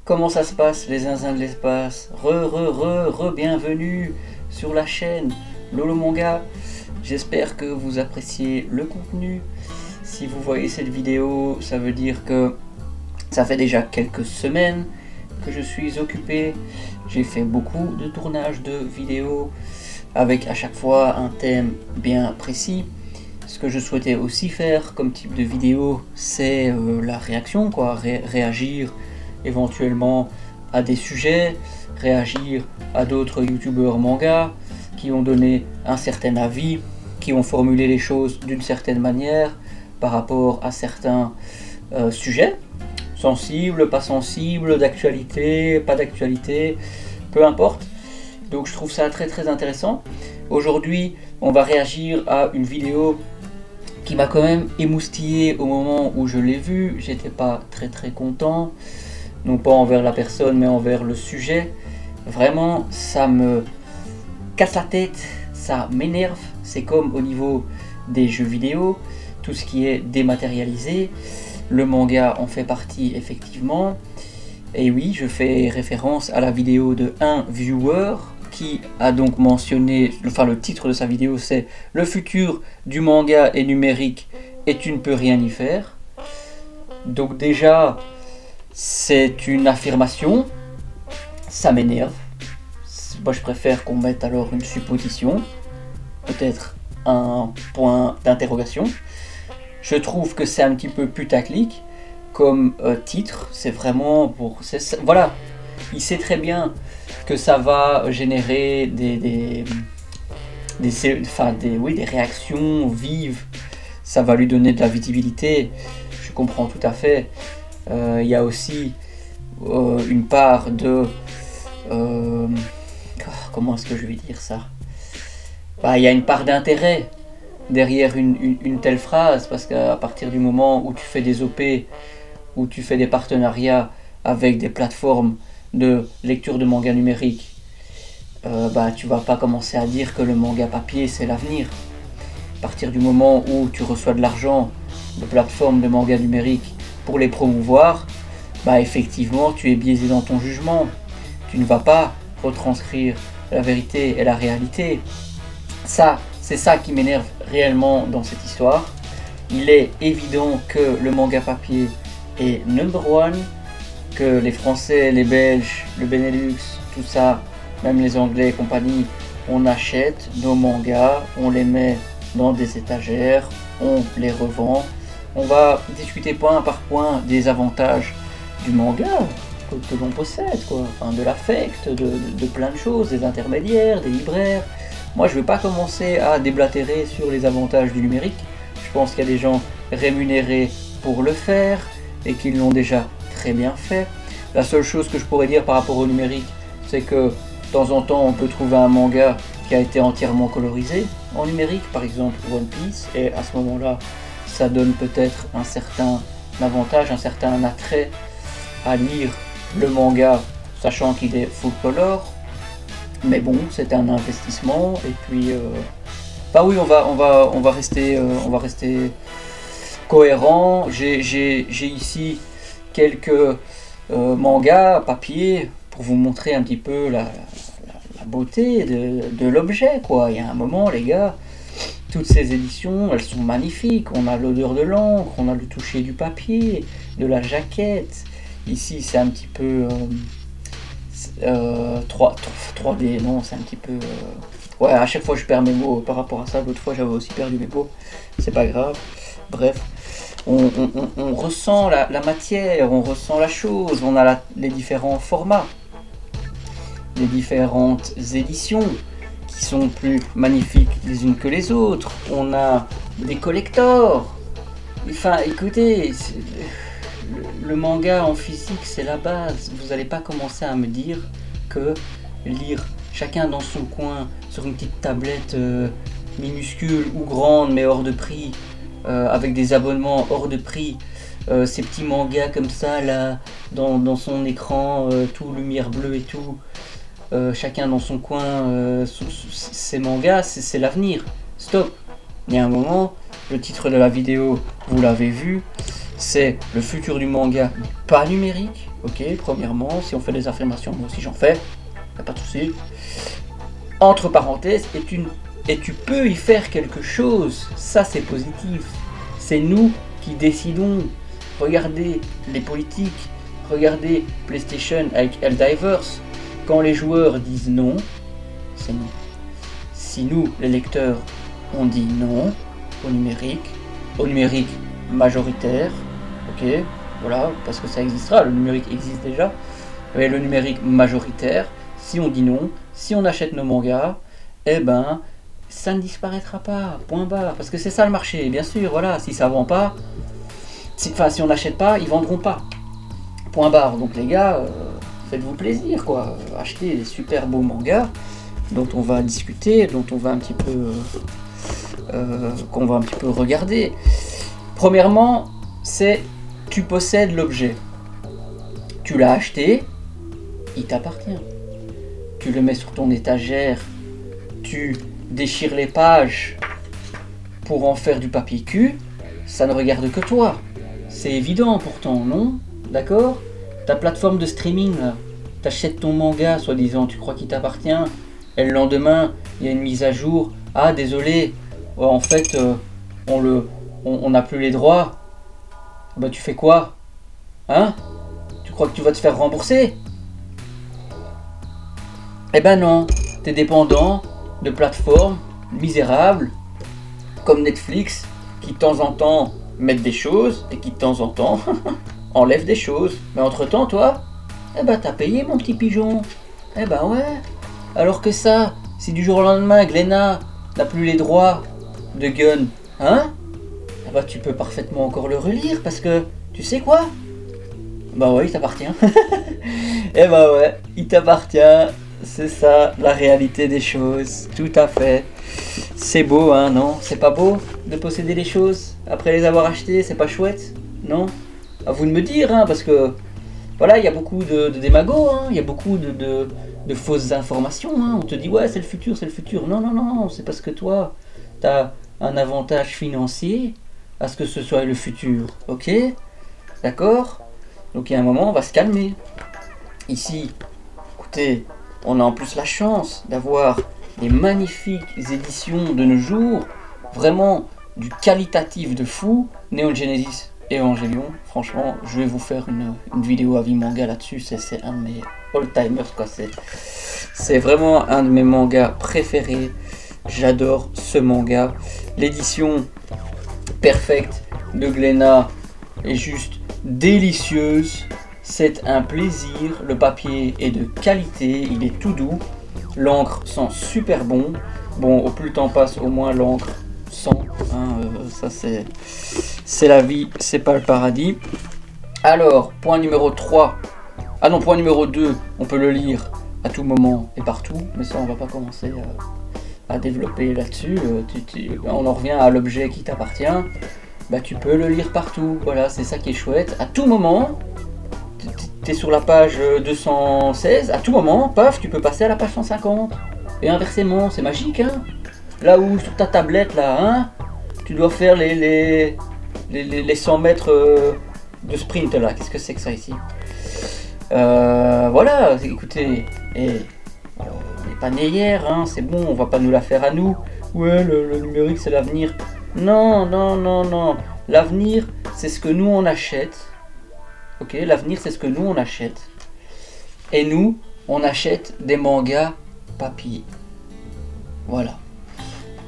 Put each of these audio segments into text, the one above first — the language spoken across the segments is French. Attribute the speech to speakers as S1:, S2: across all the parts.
S1: Comment ça se passe les zinzins de l'espace? Bienvenue sur la chaîne Lolo Manga. J'espère que vous appréciez le contenu. Si vous voyez cette vidéo, ça veut dire que ça fait déjà quelques semaines que je suis occupé. J'ai fait beaucoup de tournages de vidéos avec à chaque fois un thème bien précis. Ce que je souhaitais aussi faire comme type de vidéo, c'est la réaction, quoi, réagir éventuellement à des sujets, réagir à d'autres youtubeurs manga qui ont donné un certain avis, qui ont formulé les choses d'une certaine manière par rapport à certains sujets, sensibles, pas sensibles, d'actualité, pas d'actualité, peu importe. Donc je trouve ça très très intéressant. Aujourd'hui, on va réagir à une vidéo qui m'a quand même émoustillé au moment où je l'ai vue. J'étais pas très content, non pas envers la personne mais envers le sujet. Vraiment, ça me casse la tête, ça m'énerve. C'est comme au niveau des jeux vidéo, tout ce qui est dématérialisé. Le manga en fait partie effectivement. Et oui, je fais référence à la vidéo de un viewer qui a donc mentionné, enfin le titre de sa vidéo c'est « Le futur du manga est numérique et tu ne peux rien y faire ». Donc déjà, c'est une affirmation, ça m'énerve. Moi je préfère qu'on mette alors une supposition, peut-être un point d'interrogation. Je trouve que c'est un petit peu putaclic comme titre, c'est vraiment pour... Voilà, il sait très bien que ça va générer des réactions vives, ça va lui donner de la visibilité, je comprends tout à fait. Il y a aussi une part de... comment est-ce que je vais dire ça? Il y a une part d'intérêt derrière une telle phrase, parce qu'à partir du moment où tu fais des OP, où tu fais des partenariats avec des plateformes de lecture de manga numérique, tu vas pas commencer à dire que le manga papier c'est l'avenir. À partir du moment où tu reçois de l'argent de plateformes de manga numérique pour les promouvoir, effectivement tu es biaisé dans ton jugement. Tu ne vas pas retranscrire la vérité et la réalité. Ça, c'est ça qui m'énerve réellement dans cette histoire. Il est évident que le manga papier est number one, que les Français, les Belges, le Benelux, tout ça, même les Anglais et compagnie, on achète nos mangas, on les met dans des étagères, on les revend. On va discuter point par point des avantages du manga que l'on possède, quoi. Enfin, de l'affect, de plein de choses, des intermédiaires, des libraires. Moi, je ne vais pas commencer à déblatérer sur les avantages du numérique. Je pense qu'il y a des gens rémunérés pour le faire et qui l'ont déjà très bien fait. La seule chose que je pourrais dire par rapport au numérique, c'est que de temps en temps, on peut trouver un manga qui a été entièrement colorisé en numérique, par exemple One Piece, et à ce moment-là, ça donne peut-être un certain avantage, un certain attrait à lire le manga, sachant qu'il est full color. Mais bon, c'est un investissement, et puis oui, on va rester cohérent. J'ai ici quelques mangas papier pour vous montrer un petit peu la beauté de l'objet, quoi. Il y a un moment, les gars, toutes ces éditions, elles sont magnifiques. On a l'odeur de l'encre, on a le toucher du papier, de la jaquette. Ici, c'est un petit peu 3D, non, c'est un petit peu... Ouais, à chaque fois je perds mes mots par rapport à ça. L'autre fois j'avais aussi perdu mes mots, c'est pas grave. Bref, on ressent la matière, on ressent la chose, on a les différents formats, les différentes éditions qui sont plus magnifiques les unes que les autres. On a des collectors. Enfin, écoutez, le manga en physique c'est la base. Vous n'allez pas commencer à me dire que lire chacun dans son coin sur une petite tablette minuscule ou grande mais hors de prix, avec des abonnements hors de prix, ces petits mangas comme ça là dans son écran, tout lumière bleue et tout, chacun dans son coin, ces mangas c'est l'avenir. Stop. Il y a un moment, le titre de la vidéo vous l'avez vu, c'est le futur du manga pas numérique Ok, premièrement, si on fait des affirmations, moi aussi j'en fais, y a pas de souci. Entre parenthèses, et tu peux y faire quelque chose, ça c'est positif. C'est nous qui décidons. Regardez les politiques, regardez PlayStation avec Helldivers. Quand les joueurs disent non, c'est non. Si nous, les lecteurs, on dit non au numérique majoritaire, ok, voilà, parce que ça existera, le numérique existe déjà, mais le numérique majoritaire, si on dit non, si on achète nos mangas, eh ben, ça ne disparaîtra pas, point barre, parce que c'est ça le marché, bien sûr, voilà, si ça vend pas, si on n'achète pas, ils vendront pas, point barre, donc les gars, faites-vous plaisir, quoi, achetez des super beaux mangas, dont on va discuter, dont on va un petit peu, qu'on va un petit peu regarder. Premièrement, c'est tu possèdes l'objet, tu l'as acheté, il t'appartient. Tu le mets sur ton étagère, tu déchires les pages pour en faire du papier cul, ça ne regarde que toi. C'est évident pourtant, non? D'accord? Ta plateforme de streaming, là, t'achètes ton manga, soi-disant, tu crois qu'il t'appartient, et le lendemain, il y a une mise à jour. Ah, désolé, en fait, on n'a plus les droits. Bah, tu fais quoi? Hein? Tu crois que tu vas te faire rembourser? Eh ben non, t'es dépendant de plateformes misérables, comme Netflix, qui de temps en temps mettent des choses, et qui de temps en temps enlèvent des choses. Mais entre-temps, toi, eh ben t'as payé, mon petit pigeon. Eh ben ouais. Alors que ça, si du jour au lendemain, Glénat n'a plus les droits de Gun, hein? Eh ben tu peux parfaitement encore le relire, parce que, tu sais quoi? Bah ouais, il t'appartient. Eh ben ouais, il t'appartient. C'est ça, la réalité des choses. Tout à fait. C'est beau, hein, non? C'est pas beau de posséder les choses après les avoir achetées? C'est pas chouette? Non? À vous de me dire, hein, parce que... Voilà, il y a beaucoup de démagos, hein, il y a beaucoup de fausses informations. Hein. On te dit, ouais, c'est le futur, c'est le futur. Non, non, non, c'est parce que toi, tu as un avantage financier à ce que ce soit le futur. Ok? D'accord? Donc, il y a un moment, on va se calmer. Ici, écoutez, on a en plus la chance d'avoir des magnifiques éditions de nos jours. Vraiment, du qualitatif de fou. Neon Genesis Evangelion, franchement, je vais vous faire une vidéo avis manga là-dessus, c'est un de mes all-timers, quoi. C'est vraiment un de mes mangas préférés, j'adore ce manga. L'édition perfecte de Glénat est juste délicieuse, c'est un plaisir, le papier est de qualité, il est tout doux, l'encre sent super bon, au plus le temps passe, au moins l'encre sent, hein, ça c'est la vie, c'est pas le paradis. Alors, point numéro 3, ah non, point numéro 2, on peut le lire à tout moment et partout, mais ça on va pas commencer à développer là-dessus, on en revient à l'objet qui t'appartient, bah tu peux le lire partout, voilà, c'est ça qui est chouette, à tout moment, t'es sur la page 216, à tout moment, paf, tu peux passer à la page 150, et inversement, c'est magique, hein. Là où sur ta tablette, là, hein, tu dois faire les 100 mètres de sprint, là. Qu'est-ce que c'est que ça, ici? Voilà, écoutez, on n'est pas né hier, hein, c'est bon, on va pas nous la faire à nous. Ouais, le numérique, c'est l'avenir. Non, non, non, non. L'avenir, c'est ce que nous, on achète. Ok, l'avenir, c'est ce que nous, on achète. Et nous, on achète des mangas papier. Voilà.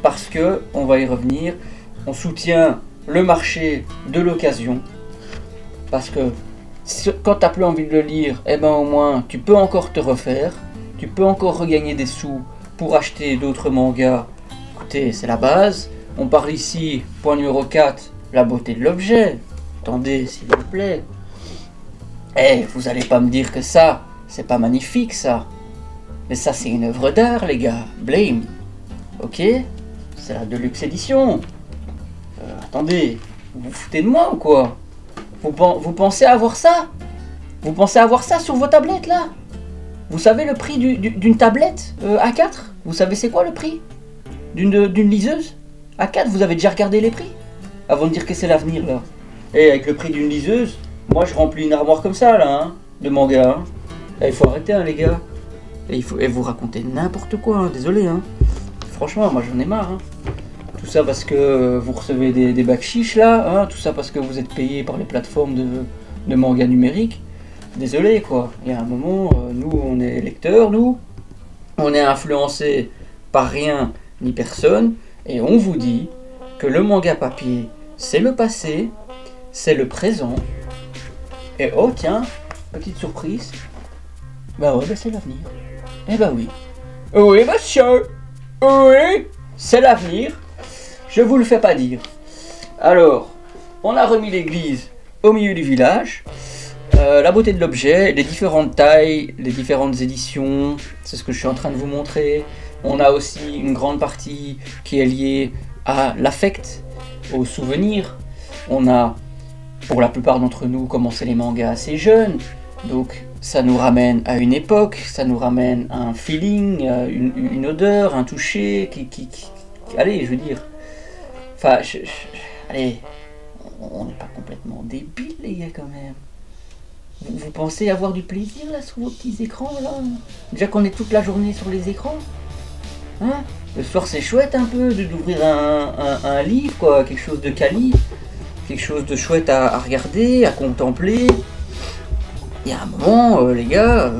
S1: Parce que, on va y revenir, on soutient le marché de l'occasion. Parce que quand tu n'as plus envie de le lire, eh ben au moins tu peux encore te refaire. Tu peux encore regagner des sous pour acheter d'autres mangas. Écoutez, c'est la base. On parle ici, point numéro 4, la beauté de l'objet. Attendez, s'il vous plaît. Eh, vous allez pas me dire que ça, c'est pas magnifique ça. Mais ça, c'est une œuvre d'art, les gars. Blame. Ok? C'est la Deluxe Edition. Attendez, vous vous foutez de moi ou quoi? Vous pensez avoir ça? Vous pensez avoir ça sur vos tablettes là? Vous savez le prix d'une tablette A4? Vous savez c'est quoi le prix d'une liseuse A4? Vous avez déjà regardé les prix? Avant de dire que c'est l'avenir là. Et avec le prix d'une liseuse, moi je remplis une armoire comme ça là. Hein. de manga. Hein. Et il faut arrêter, hein, les gars. Et vous racontez n'importe quoi, hein, désolé. Hein. Franchement, moi j'en ai marre. Hein. Tout ça parce que vous recevez des bacs chiches là. Hein. Tout ça parce que vous êtes payé par les plateformes de manga numérique. Désolé quoi. Il y a un moment, nous on est lecteurs, nous. On est influencé par rien ni personne. Et on vous dit que le manga papier, c'est le passé, c'est le présent. Et oh tiens, petite surprise. Bah ouais, bah c'est l'avenir. Eh bah oui. Oui monsieur. Oui, c'est l'avenir. Je vous le fais pas dire. Alors, on a remis l'église au milieu du village. La beauté de l'objet, les différentes tailles, les différentes éditions, c'est ce que je suis en train de vous montrer. On a aussi une grande partie qui est liée à l'affect, au souvenir. On a, pour la plupart d'entre nous, commencé les mangas assez jeunes. Donc ça nous ramène à une époque, ça nous ramène à un feeling, une odeur, un toucher, allez, je veux dire... Enfin, allez, on n'est pas complètement débiles les gars quand même. Vous pensez avoir du plaisir là sur vos petits écrans là? Déjà qu'on est toute la journée sur les écrans. Hein? Le soir c'est chouette un peu d'ouvrir un livre quoi, quelque chose de quali, quelque chose de chouette à regarder, à contempler. Il y a un moment les gars,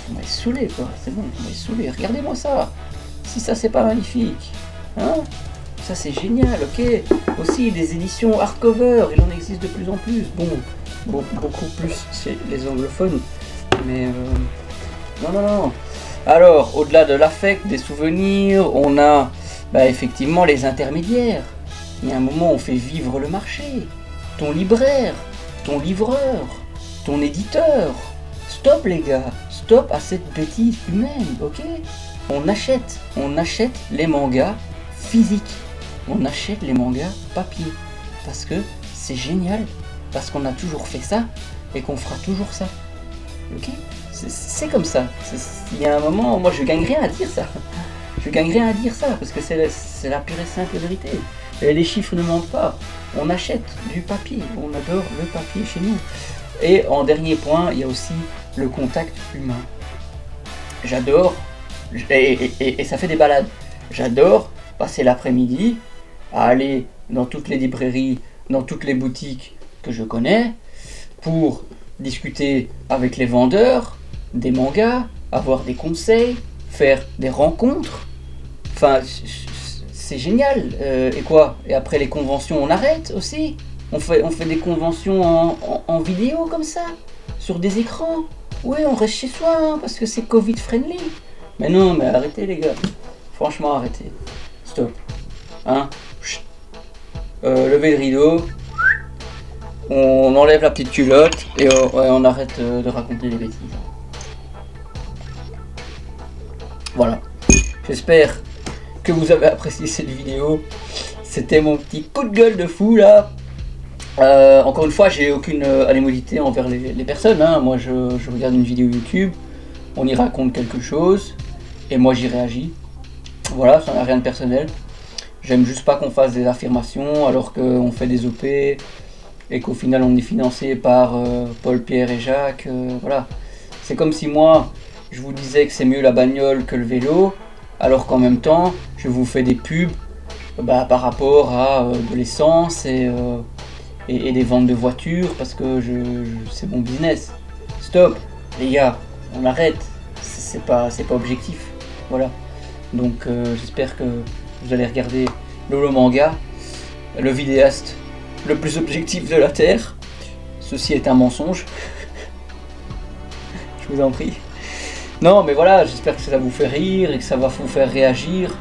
S1: on va se saouler quoi, c'est bon, on va se saouler. Regardez-moi ça, si ça c'est pas magnifique. Hein? Ça c'est génial, ok. Aussi des éditions hardcover, il en existe de plus en plus. Bon, beaucoup plus chez les anglophones. Mais non. Alors, au-delà de l'affect, des souvenirs, on a effectivement les intermédiaires. Il y a un moment où on fait vivre le marché. Ton libraire, ton livreur, ton éditeur. Stop les gars, stop à cette bêtise humaine, ok? On achète les mangas physiques. On achète les mangas papier. Parce que c'est génial. Parce qu'on a toujours fait ça et qu'on fera toujours ça. Ok? C'est comme ça. Il y a un moment, moi je gagne rien à dire ça. Je gagne rien à dire ça parce que c'est la pure et simple vérité. Et les chiffres ne mentent pas. On achète du papier. On adore le papier chez nous. Et en dernier point, il y a aussi le contact humain. J'adore, et ça fait des balades. J'adore passer l'après-midi à aller dans toutes les librairies, dans toutes les boutiques que je connais, pour discuter avec les vendeurs des mangas, avoir des conseils, faire des rencontres. Enfin, c'est génial. Et quoi? Et après les conventions, on arrête aussi. On fait des conventions en vidéo comme ça, sur des écrans. Oui, on reste chez soi, hein, parce que c'est Covid friendly. Mais non, mais arrêtez les gars. Franchement, arrêtez. Stop. Hein? Levez le rideau. On enlève la petite culotte et on arrête de raconter des bêtises. Voilà. J'espère que vous avez apprécié cette vidéo. C'était mon petit coup de gueule de fou là. Encore une fois, j'ai aucune animosité envers les personnes. Hein. Moi, je regarde une vidéo YouTube, on y raconte quelque chose, et moi j'y réagis. Voilà, ça n'a rien de personnel. J'aime juste pas qu'on fasse des affirmations alors qu'on fait des OP et qu'au final on est financé par Paul, Pierre et Jacques. Voilà. C'est comme si moi, je vous disais que c'est mieux la bagnole que le vélo, alors qu'en même temps, je vous fais des pubs par rapport à de l'essence et des ventes de voitures parce que c'est mon business. Stop, les gars, on arrête. C'est pas objectif. Voilà. Donc j'espère que vous allez regarder Lolo Manga, le vidéaste le plus objectif de la Terre. Ceci est un mensonge. Je vous en prie. Non, mais voilà, j'espère que ça vous fait rire et que ça va vous faire réagir.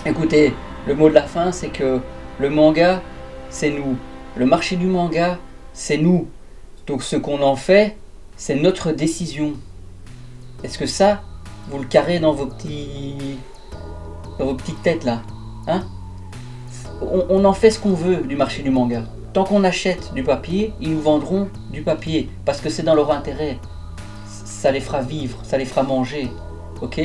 S1: Écoutez, le mot de la fin, c'est que le manga, c'est nous. Le marché du manga, c'est nous. Donc ce qu'on en fait, c'est notre décision. Est-ce que ça, vous le carrez dans vos petites têtes là, hein? On en fait ce qu'on veut du marché du manga. Tant qu'on achète du papier, ils nous vendront du papier parce que c'est dans leur intérêt. Ça les fera vivre, ça les fera manger, ok?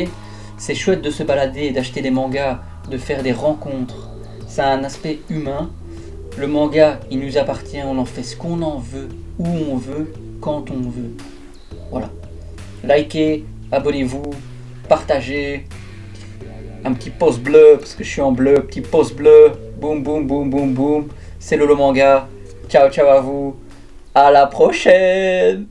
S1: C'est chouette de se balader, d'acheter des mangas, de faire des rencontres. Ça a un aspect humain. Le manga, il nous appartient, on en fait ce qu'on en veut, où on veut, quand on veut. Voilà. Likez, abonnez-vous, partagez. Un petit pouce bleu, parce que je suis en bleu. Petit pouce bleu. Boum, boum, boum, boum, boum. C'est Lolo Manga. Ciao, ciao à vous. À la prochaine.